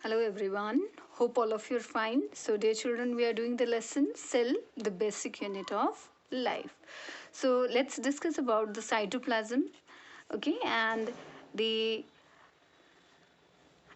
Hello everyone. Hope all of you are fine. So dear children, we are doing the lesson cell, the basic unit of life. So let's discuss about the cytoplasm. Okay, and the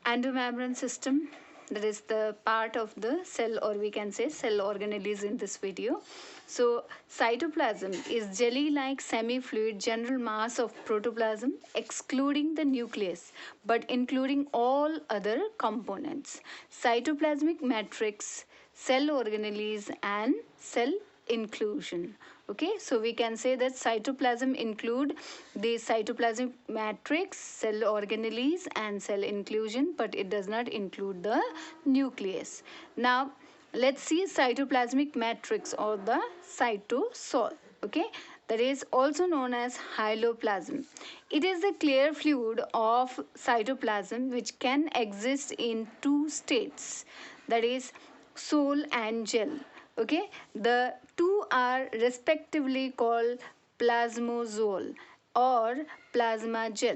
endomembrane system, that is the part of the cell, or we can say cell organelles in this video. So cytoplasm is jelly like semi-fluid general mass of protoplasm excluding the nucleus but including all other components. Cytoplasmic matrix, cell organelles and cell inclusion. Okay, so we can say that cytoplasm include the cytoplasmic matrix, cell organelles and cell inclusion, but it does not include the nucleus. Now let's see cytoplasmic matrix or the cytosol. Okay, that is also known as hyaloplasm. It is the clear fluid of cytoplasm which can exist in two states, that is sol and gel. Okay, the two are respectively called plasmazole or plasma gel.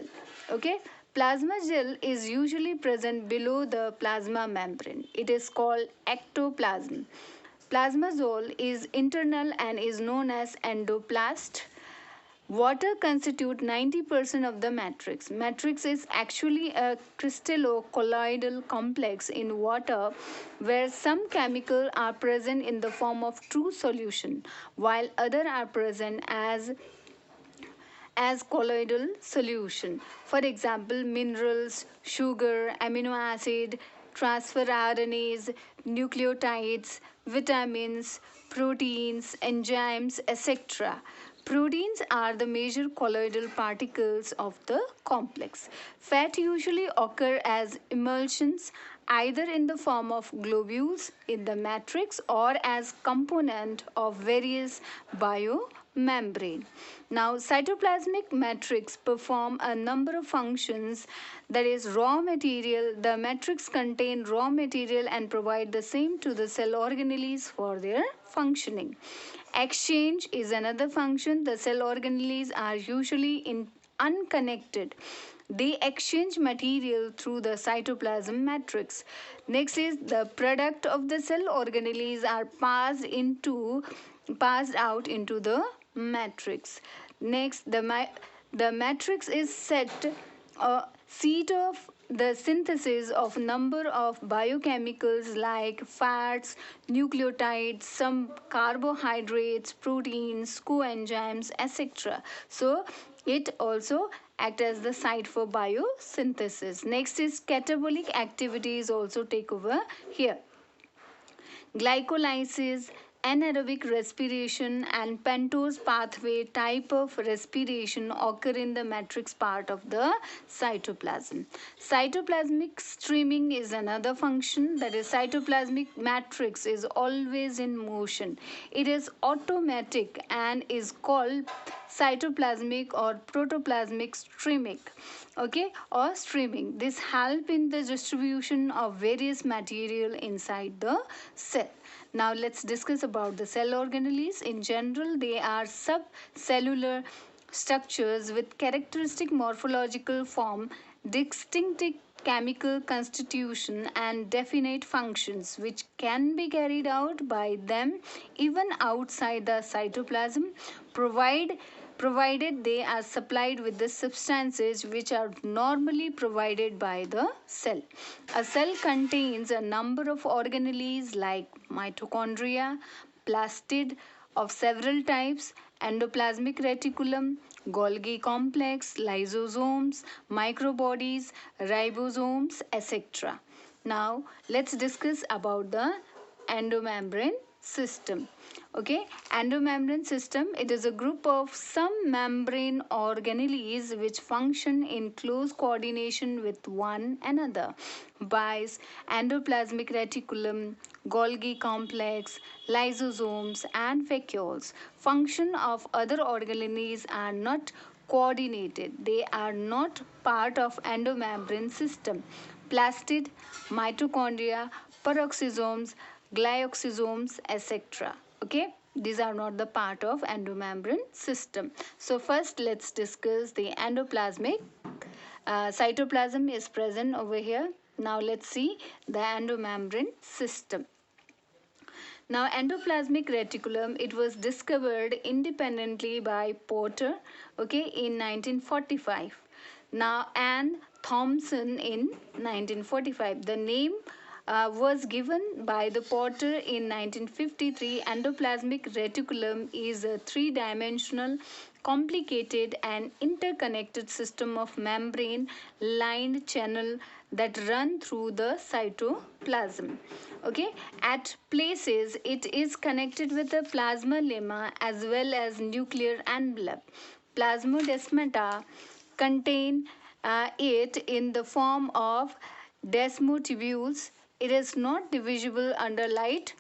Okay, plasma gel is usually present below the plasma membrane. It is called ectoplasm. Plasmazole is internal and is known as endoplast. Water constitutes 90% of the matrix. Matrix is actually a crystallo-colloidal complex in water where some chemicals are present in the form of true solution while other are present as colloidal solution. For example, minerals, sugar, amino acid, transfer RNAs, nucleotides, vitamins, proteins, enzymes, etc. Proteins are the major colloidal particles of the complex. Fat usually occur as emulsions either in the form of globules in the matrix or as component of various biomembrane. Now cytoplasmic matrix perform a number of functions, that is raw material. The matrix contain raw material and provide the same to the cell organelles for their functioning. Exchange is another function. The cell organelles are usually unconnected. They exchange material through the cytoplasm matrix. Next is the product of the cell organelles are passed out into the matrix. Next, the matrix is set a seat of the synthesis of number of biochemicals like fats, nucleotides, some carbohydrates, proteins, coenzymes, etc. So it also act as the site for biosynthesis. Next is catabolic activities also take over here. Glycolysis, anaerobic respiration and pentose pathway type of respiration occur in the matrix part of the cytoplasm. Cytoplasmic streaming is another function, that is cytoplasmic matrix is always in motion. It is automatic and is called cytoplasmic or protoplasmic streaming. Okay, or streaming. This help in the distribution of various material inside the cell. Now let's discuss about the cell organelles. In general, they are subcellular structures with characteristic morphological form, distinctive chemical constitution and definite functions which can be carried out by them even outside the cytoplasm, provided they are supplied with the substances which are normally provided by the cell. A cell contains a number of organelles like mitochondria, plastid of several types, endoplasmic reticulum, Golgi complex, lysosomes, microbodies, ribosomes, etc. Now let's discuss about the endomembrane system. Okay, endomembrane system, it is a group of some membrane organelles which function in close coordination with one another. Bias, endoplasmic reticulum, Golgi complex, lysosomes and vacuoles. Function of other organelles are not coordinated. They are not part of endomembrane system. Plastid, mitochondria, peroxisomes, glyoxysomes, etc. Okay, these are not the part of endomembrane system. So first let's discuss the endoplasmic. Cytoplasm is present over here. Now let's see the endomembrane system. Now, endoplasmic reticulum, it was discovered independently by Porter, okay, in 1945. Now, and Thomson in 1945. The name was given by the Porter in 1953. Endoplasmic reticulum is a three-dimensional, complicated and interconnected system of membrane lined channel that run through the cytoplasm. Okay, at places it is connected with the plasma lemma as well as nuclear envelope. Plasmodesmata contain it in the form of desmotubules. It is not divisible under light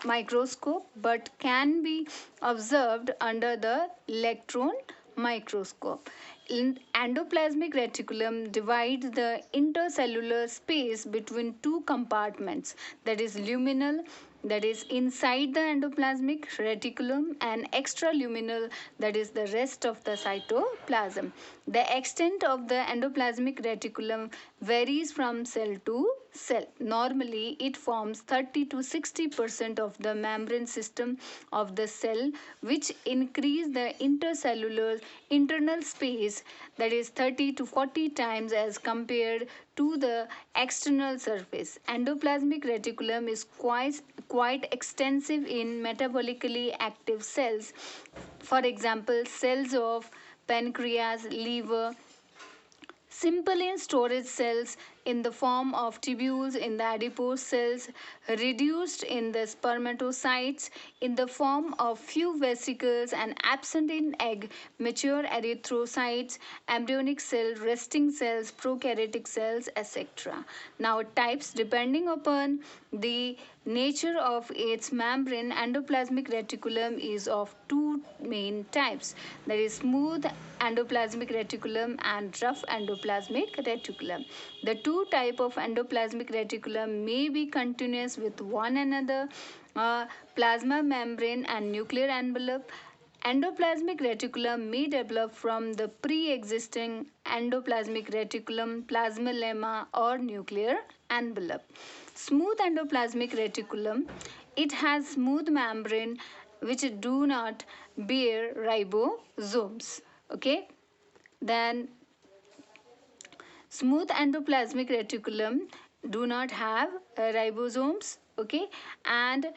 microscope but can be observed under the electron microscope. Endoplasmic reticulum divides the intercellular space between two compartments, that is luminal, that is inside the endoplasmic reticulum, and extraluminal, that is the rest of the cytoplasm. The extent of the endoplasmic reticulum varies from cell to cell. Normally it forms 30 to 60% of the membrane system of the cell, which increase the intercellular internal space, that is 30 to 40 times as compared to the external surface. Endoplasmic reticulum is quite extensive in metabolically active cells. For example, cells of pancreas, liver, simple in storage cells in the form of tubules in the adipose cells, reduced in the spermatocytes in the form of few vesicles, and absent in egg, mature erythrocytes, embryonic cell, resting cells, prokaryotic cells, etc. Now types, depending upon the nature of its membrane, endoplasmic reticulum is of two main types, that is smooth endoplasmic reticulum and rough endoplasmic reticulum. The two type of endoplasmic reticulum may be continuous with one another, plasma membrane and nuclear envelope. Endoplasmic reticulum may develop from the pre-existing endoplasmic reticulum, plasma lemma or nuclear envelope. Smooth endoplasmic reticulum, it has smooth membrane which do not bear ribosomes. Okay, then smooth endoplasmic reticulum do not have ribosomes. Okay, and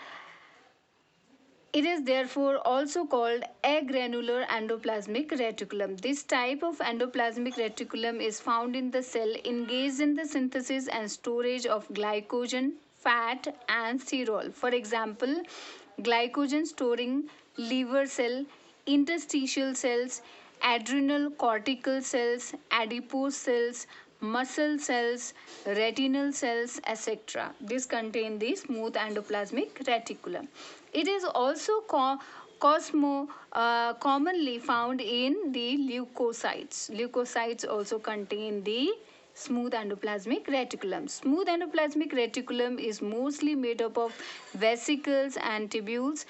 it is therefore also called agranular endoplasmic reticulum. This type of endoplasmic reticulum is found in the cell engaged in the synthesis and storage of glycogen, fat and sterol. For example, glycogen storing liver cell, interstitial cells, adrenal cortical cells, adipose cells, muscle cells, retinal cells, etc. This contain the smooth endoplasmic reticulum. It is also commonly found in the leukocytes. Leukocytes also contain the smooth endoplasmic reticulum. Smooth endoplasmic reticulum is mostly made up of vesicles and tubules.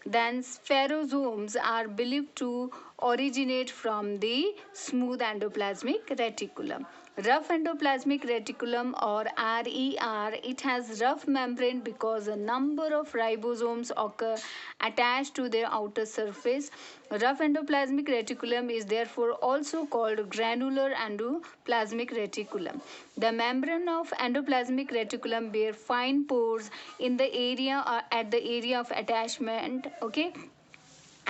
Then spherosomes are believed to originate from the smooth endoplasmic reticulum. Rough endoplasmic reticulum or RER, it has rough membrane because a number of ribosomes occur attached to their outer surface. Rough endoplasmic reticulum is therefore also called granular endoplasmic reticulum. The membrane of endoplasmic reticulum bear fine pores in the area at the area of attachment, okay,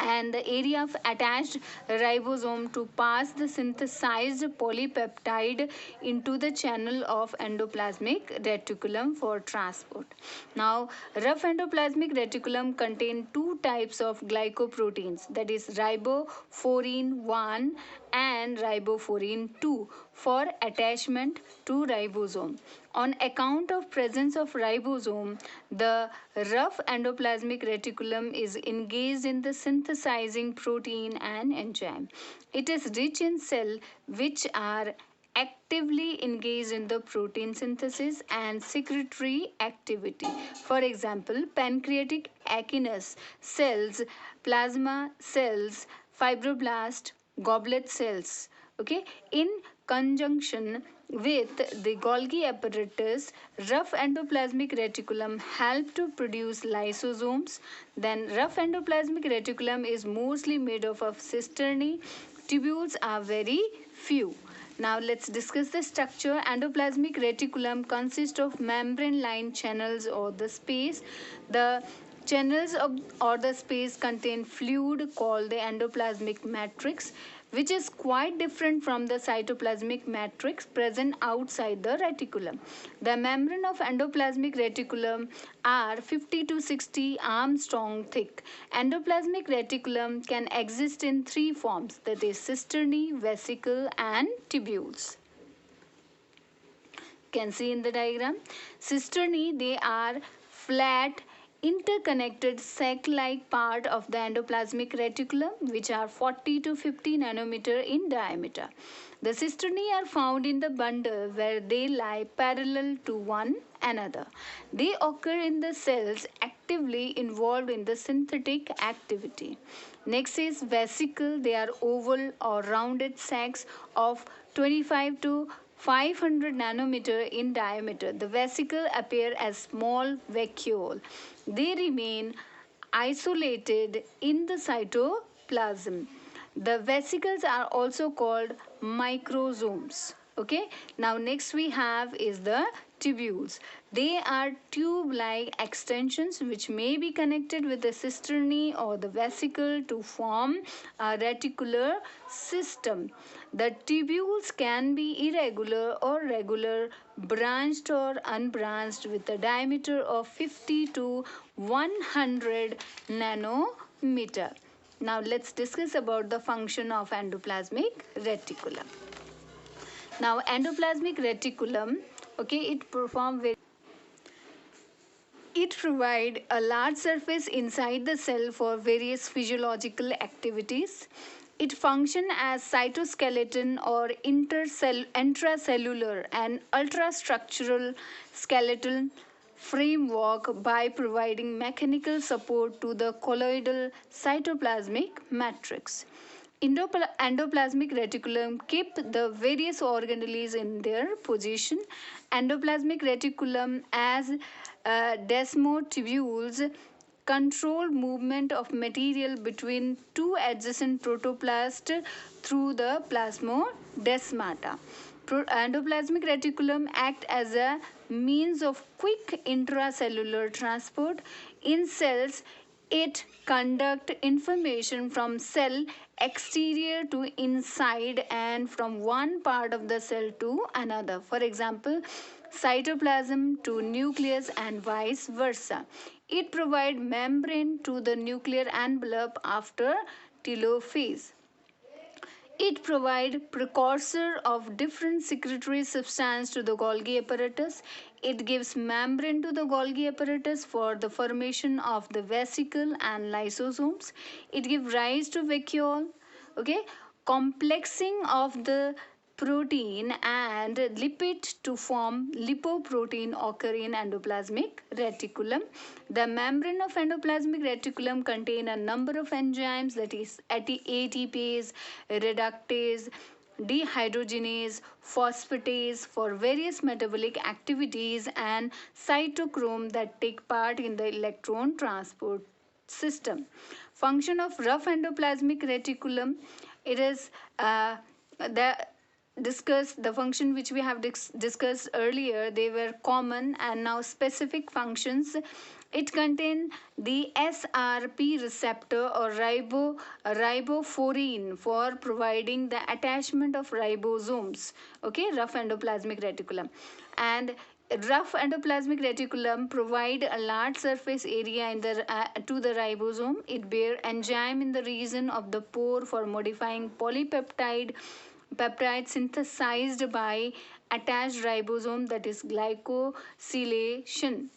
and the area of attached ribosome to pass the synthesized polypeptide into the channel of endoplasmic reticulum for transport. Now, rough endoplasmic reticulum contain two types of glycoproteins, that is ribofurine 1 and ribofurine 2 for attachment to ribosome. On account of presence of ribosome, the rough endoplasmic reticulum is engaged in the synthesizing protein and enzyme. It is rich in cells which are actively engaged in the protein synthesis and secretory activity. For example, pancreatic acinous cells, plasma cells, fibroblast, goblet cells. Okay, in conjunction With the Golgi apparatus, rough endoplasmic reticulum help to produce lysosomes. Then rough endoplasmic reticulum is mostly made of cisternae. Tubules are very few. Now let's discuss the structure. Endoplasmic reticulum consists of membrane-lined channels or the space. The channels or the space contain fluid called the endoplasmic matrix, which is quite different from the cytoplasmic matrix present outside the reticulum. The membrane of endoplasmic reticulum are 50 to 60 Armstrong thick. Endoplasmic reticulum can exist in three forms, that is cisternae, vesicle and tubules. Can see in the diagram. Cisternae, they are flat interconnected sac-like part of the endoplasmic reticulum which are 40 to 50 nanometer in diameter. The cisternae are found in the bundle where they lie parallel to one another. They occur in the cells actively involved in the synthetic activity. Next is vesicle. They are oval or rounded sacs of 25 to 500 nanometer in diameter. The vesicle appear as small vacuole. They remain isolated in the cytoplasm. The vesicles are also called microsomes. Okay, now next we have is the tubules. They are tube-like extensions which may be connected with the cisternae or the vesicle to form a reticular system. The tubules can be irregular or regular, branched or unbranched with a diameter of 50 to 100 nanometer. Now let's discuss about the function of endoplasmic reticulum. Now endoplasmic reticulum, okay, it provide a large surface inside the cell for various physiological activities. It function as cytoskeleton or intracellular and ultrastructural skeletal framework by providing mechanical support to the colloidal cytoplasmic matrix. Endoplasmic reticulum keep the various organelles in their position. Endoplasmic reticulum as desmotubules control movement of material between two adjacent protoplasts through the plasmodesmata. Endoplasmic reticulum act as a means of quick intracellular transport. In cells, it conduct information from cell exterior to inside and from one part of the cell to another. For example, cytoplasm to nucleus and vice versa. It provides membrane to the nuclear envelope after telophase. It provides precursor of different secretory substance to the Golgi apparatus. It gives membrane to the Golgi apparatus for the formation of the vesicle and lysosomes. It gives rise to vacuole. Okay, complexing of the protein and lipid to form lipoprotein occur in endoplasmic reticulum. The membrane of endoplasmic reticulum contain a number of enzymes, that is ATPase, reductase, dehydrogenase, phosphatase for various metabolic activities and cytochrome that take part in the electron transport system. Function of rough endoplasmic reticulum, it is the function which we have discussed earlier. They were common and now specific functions. It contains the SRP receptor or ribophorine for providing the attachment of ribosomes. Okay, rough endoplasmic reticulum. And rough endoplasmic reticulum provide a large surface area in the to the ribosome. It bear enzyme in the region of the pore for modifying peptide synthesized by attached ribosome, that is glycosylation.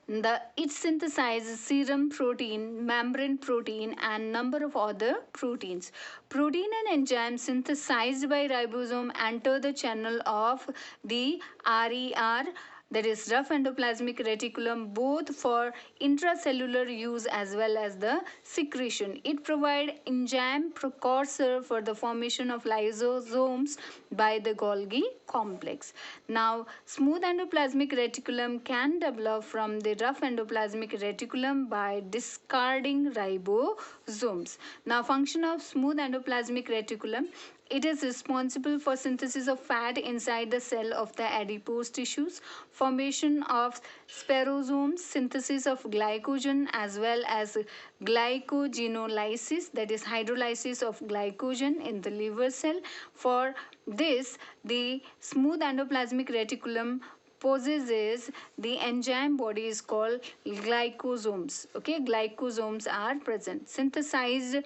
It synthesizes serum protein, membrane protein and number of other proteins. Protein and enzymes synthesized by ribosome enter the channel of the RER that is rough endoplasmic reticulum, both for intracellular use as well as the secretion. It provides enzyme precursor for the formation of lysosomes by the Golgi complex. Now, smooth endoplasmic reticulum can develop from the rough endoplasmic reticulum by discarding ribosomes. Now, function of smooth endoplasmic reticulum: it is responsible for synthesis of fat inside the cell of the adipose tissues, formation of spirosomes, synthesis of glycogen as well as glycogenolysis, that is hydrolysis of glycogen in the liver cell. For this, the smooth endoplasmic reticulum possesses the enzyme body is called glycosomes. Okay, glycosomes are present. Synthesis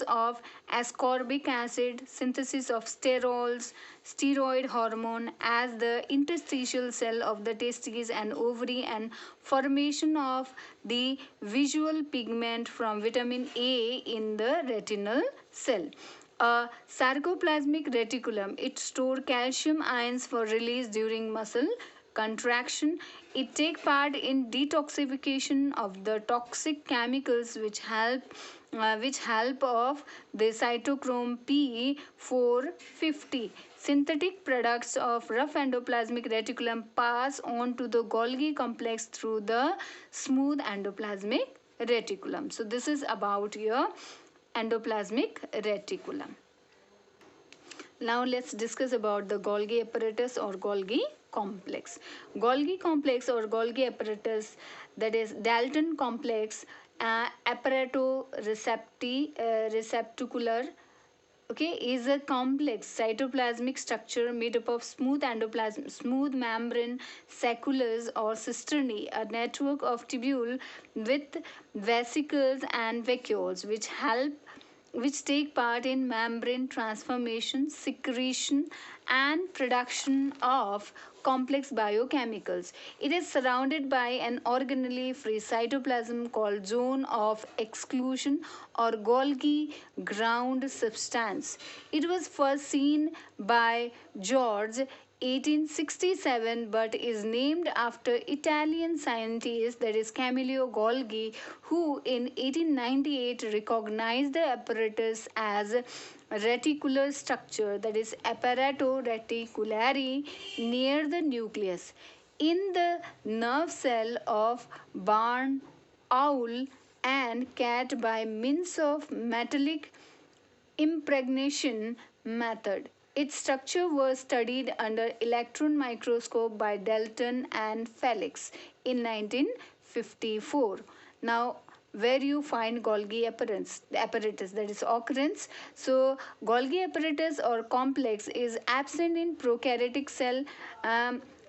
of ascorbic acid, synthesis of sterols, steroid hormone as the interstitial cell of the testes and ovary, and formation of the visual pigment from vitamin A in the retinal cell. A sarcoplasmic reticulum, it stores calcium ions for release during muscle contraction. It takes part in detoxification of the toxic chemicals which help of the cytochrome P450. Synthetic products of rough endoplasmic reticulum pass on to the Golgi complex through the smooth endoplasmic reticulum. So this is about your endoplasmic reticulum. Now let's discuss about the Golgi apparatus or Golgi complex. Golgi complex or Golgi apparatus, that is Dalton complex, receptacular, okay, is a complex cytoplasmic structure made up of smooth endoplasm, smooth membrane, sacculus or cisternae, a network of tubule with vesicles and vacuoles which take part in membrane transformation, secretion and production of complex biochemicals. It is surrounded by an organelle free cytoplasm called zone of exclusion or Golgi ground substance. It was first seen by George 1867 but is named after Italian scientist, that is Camillo Golgi, who in 1898 recognized the apparatus as reticular structure, that is apparato reticulare, near the nucleus in the nerve cell of barn owl and cat by means of metallic impregnation method. Its structure was studied under electron microscope by Dalton and Felix in 1954. Now, where you find Golgi apparatus, that is occurrence. So, Golgi apparatus or complex is absent in prokaryotic cell.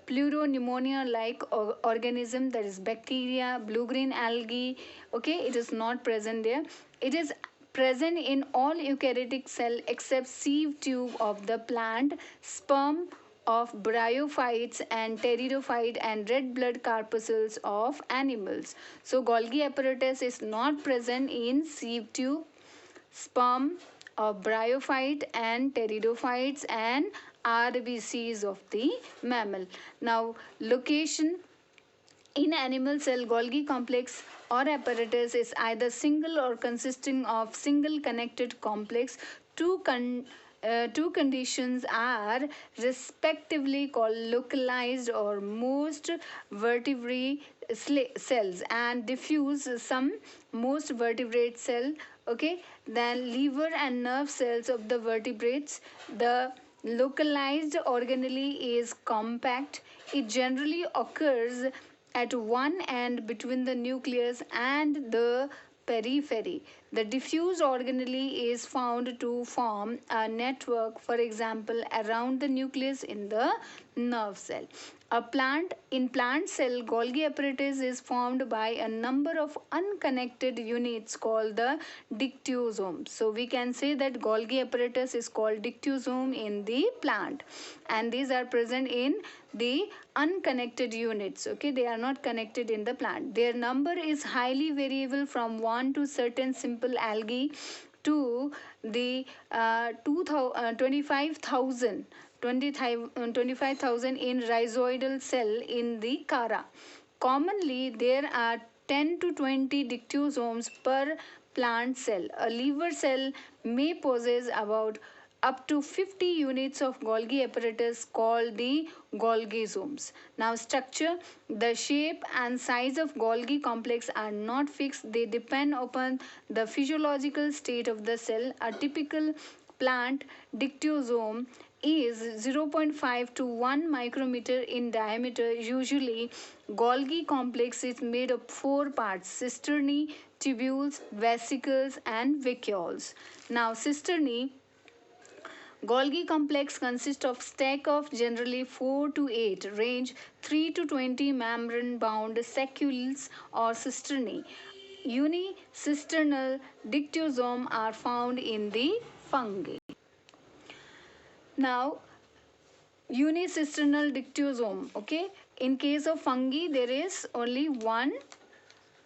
Pleuropneumonia like organism, that is bacteria, blue green algae, okay, it is not present there. It is present in all eukaryotic cell except sieve tube of the plant, sperm of bryophytes and pteridophyte and red blood corpuscles of animals. So Golgi apparatus is not present in sieve tube, sperm of bryophyte and pteridophytes and RBCs of the mammal. Now location in animal cell, Golgi complex or apparatus is either single or consisting of single connected complex. Two conditions are respectively called localized or most vertebrate cells and diffuse some most vertebrate cell. Okay, then liver and nerve cells of the vertebrates. The localized organelle is compact. It generally occurs at one end between the nucleus and the periphery. The diffuse organelle is found to form a network, for example, around the nucleus in the nerve cell. In plant cell, Golgi apparatus is formed by a number of unconnected units called the dictyosome. So we can say that Golgi apparatus is called dictyosome in the plant, and these are present in the unconnected units. Okay, they are not connected in the plant. Their number is highly variable from 1 to certain simple algae to the 25,000 25,000 in rhizoidal cell in the cara. Commonly, there are 10 to 20 dictyosomes per plant cell. A liver cell may possess about up to 50 units of Golgi apparatus called the Golgisomes. Now, structure, the shape and size of Golgi complex are not fixed. They depend upon the physiological state of the cell. A typical plant dictyosome is 0.5 to 1 micrometer in diameter. Usually, Golgi complex is made of four parts: cisternae, tubules, vesicles, and vacuoles. Now, cisternae, Golgi complex consists of stack of generally 4 to 8, range 3 to 20 membrane bound sacules or cisternae. Unicisternal dictyosome are found in the fungi. Now, unicisternal dictyosome, okay, in case of fungi there is only one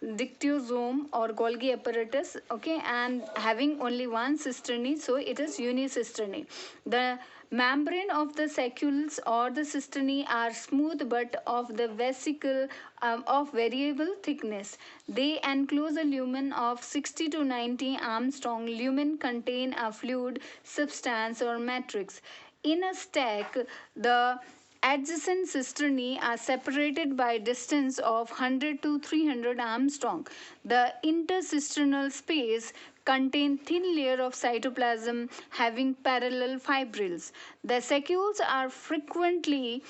dictyosome or Golgi apparatus, okay, and having only one cisternae, so it is unicisternae. The membrane of the sacules or the cisternae are smooth but of the vesicle of variable thickness. They enclose a lumen of 60 to 90 Armstrong. Lumen contain a fluid substance or matrix. In a stack, the adjacent cisternae are separated by distance of 100 to 300 Armstrong. The intercisternal space contain thin layer of cytoplasm having parallel fibrils. The sacules are frequently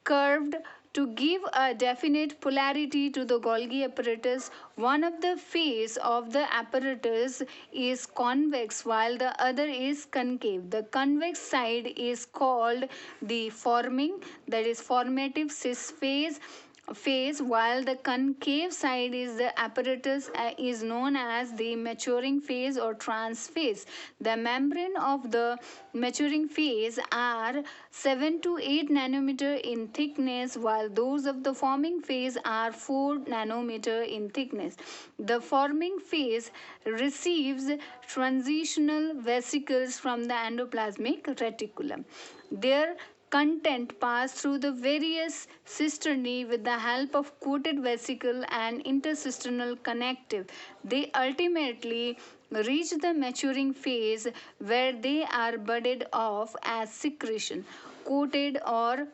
curved to give a definite polarity to the Golgi apparatus. One of the face of the apparatus is convex while the other is concave. The convex side is called the forming, that is formative cis phase, while the concave side is the apparatus is known as the maturing phase or trans phase. The membrane of the maturing phase are 7 to 8 nanometer in thickness, while those of the forming phase are 4 nanometer in thickness. The forming phase receives transitional vesicles from the endoplasmic reticulum. Their content pass through the various cisternae with the help of coated vesicle and intercisternal connective. They ultimately reach the maturing phase where they are budded off as secretion, coated or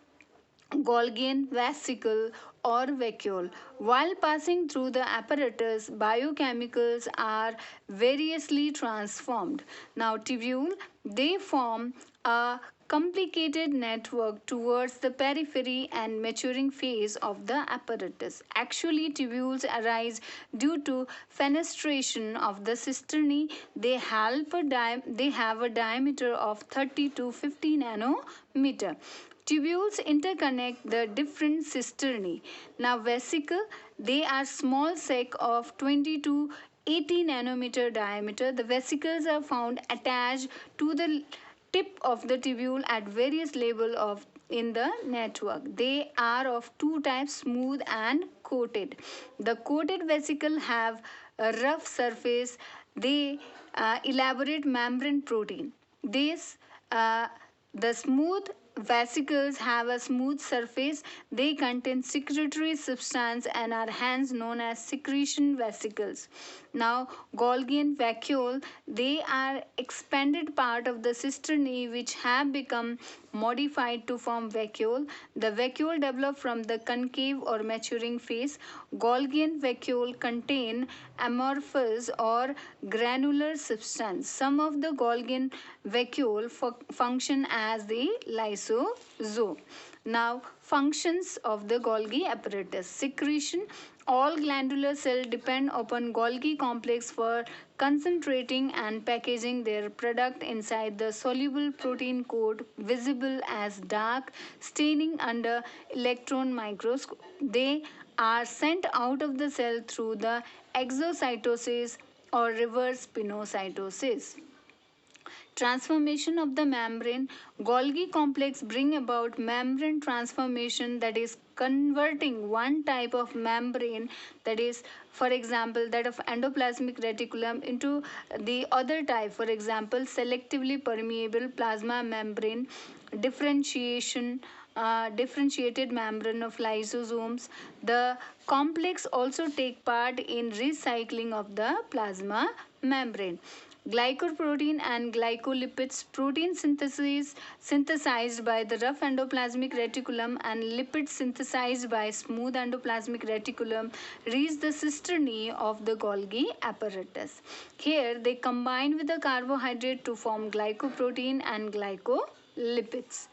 Golgian vesicle or vacuole. While passing through the apparatus, biochemicals are variously transformed. Now, tubule, they form a complicated network towards the periphery and maturing phase of the apparatus. Actually, tubules arise due to fenestration of the cisternae. They have a diameter of 30 to 50 nanometer. Tubules interconnect the different cisternae. Now, vesicle, they are small sac of 20 to 80 nanometer diameter. The vesicles are found attached to the tip of the tubule at various level of in the network. They are of two types, smooth and coated. The coated vesicle have a rough surface. They elaborate membrane protein. The smooth vesicles have a smooth surface. They contain secretory substance and are hence known as secretion vesicles. Now, Golgi and vacuole, they are expanded part of the cisternae which have become modified to form vacuole. The vacuole develop from the concave or maturing phase. Golgi and vacuole contain amorphous or granular substance. Some of the Golgi and vacuole function as the lysosome. Now, functions of the Golgi apparatus. Secretion. All glandular cells depend upon Golgi complex for concentrating and packaging their product inside the soluble protein coat visible as dark staining under electron microscope. They are sent out of the cell through the exocytosis or reverse pinocytosis. Transformation of the membrane. Golgi complex bring about membrane transformation, that is converting one type of membrane, that is for example that of endoplasmic reticulum, into the other type, for example selectively permeable plasma membrane. differentiated membrane of lysosomes. The complex also take part in recycling of the plasma membrane. Glycoprotein and glycolipids, protein synthesis synthesized by the rough endoplasmic reticulum and lipids synthesized by smooth endoplasmic reticulum, reach the cisternae of the Golgi apparatus. Here they combine with the carbohydrate to form glycoprotein and glycolipids.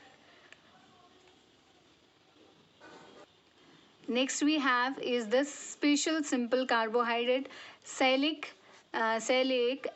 Next we have is the special simple carbohydrate. Salicylic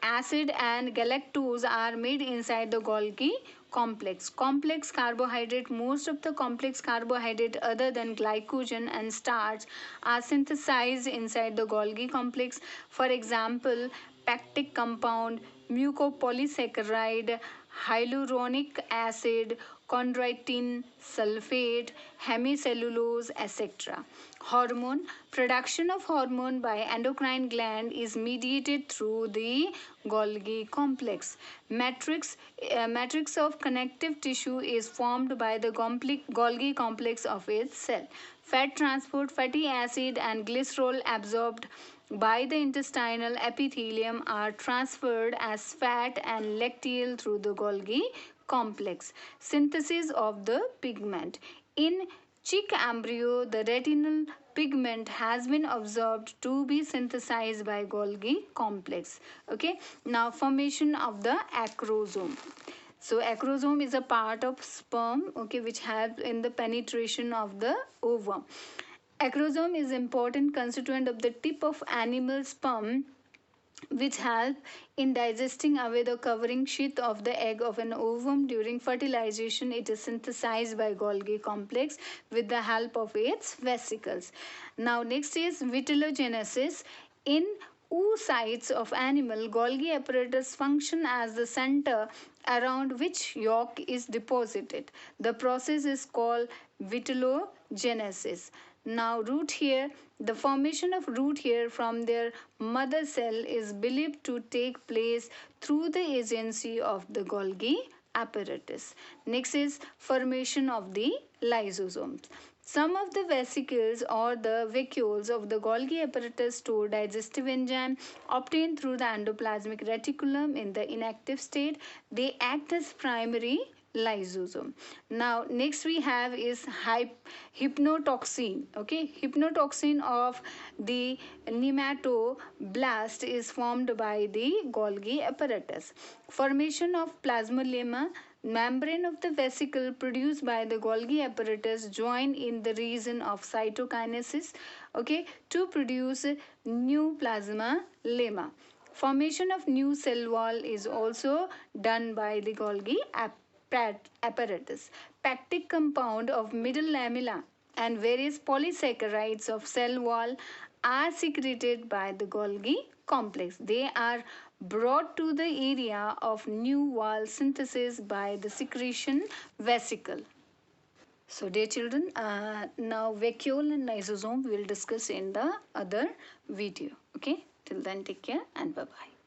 acid and galactose are made inside the Golgi complex. Complex carbohydrate, most of the complex carbohydrate other than glycogen and starch are synthesized inside the Golgi complex. For example, pectic compound, mucopolysaccharide, hyaluronic acid, chondroitin, sulfate, hemicellulose, etc. Hormone, production of hormone by endocrine gland is mediated through the Golgi complex. Matrix of connective tissue is formed by the Golgi complex of its cell. Fat transport, fatty acid and glycerol absorbed by the intestinal epithelium are transferred as fat and lacteal through the Golgi complex. Synthesis of the pigment. In chick embryo, the retinal pigment has been observed to be synthesized by Golgi complex. Okay, now formation of the acrosome. So acrosome is a part of sperm, okay, which helps in the penetration of the ovum. Acrosome is important constituent of the tip of animal sperm, which help in digesting away the covering sheath of the egg of an ovum. During fertilization, it is synthesized by Golgi complex with the help of its vesicles. Now next is vitellogenesis. In oocytes of animal, Golgi apparatus function as the center around which yolk is deposited. The process is called vitellogenesis. Now root hair, the formation of root hair from their mother cell is believed to take place through the agency of the Golgi apparatus. Next is formation of the lysosomes. Some of the vesicles or the vacuoles of the Golgi apparatus store digestive enzyme obtained through the endoplasmic reticulum in the inactive state. They act as primary lysosome. Now next we have is hypnotoxin. Okay, hypnotoxin of the nematoblast is formed by the Golgi apparatus. Formation of plasmalemma, membrane of the vesicle produced by the Golgi apparatus join in the region of cytokinesis, okay, to produce new plasma lemma. Formation of new cell wall is also done by the Golgi apparatus. Pectic compound of middle lamella and various polysaccharides of cell wall are secreted by the Golgi complex. They are brought to the area of new wall synthesis by the secretion vesicle. So dear children, now vacuole and lysosome we will discuss in the other video. Okay, till then take care and bye bye.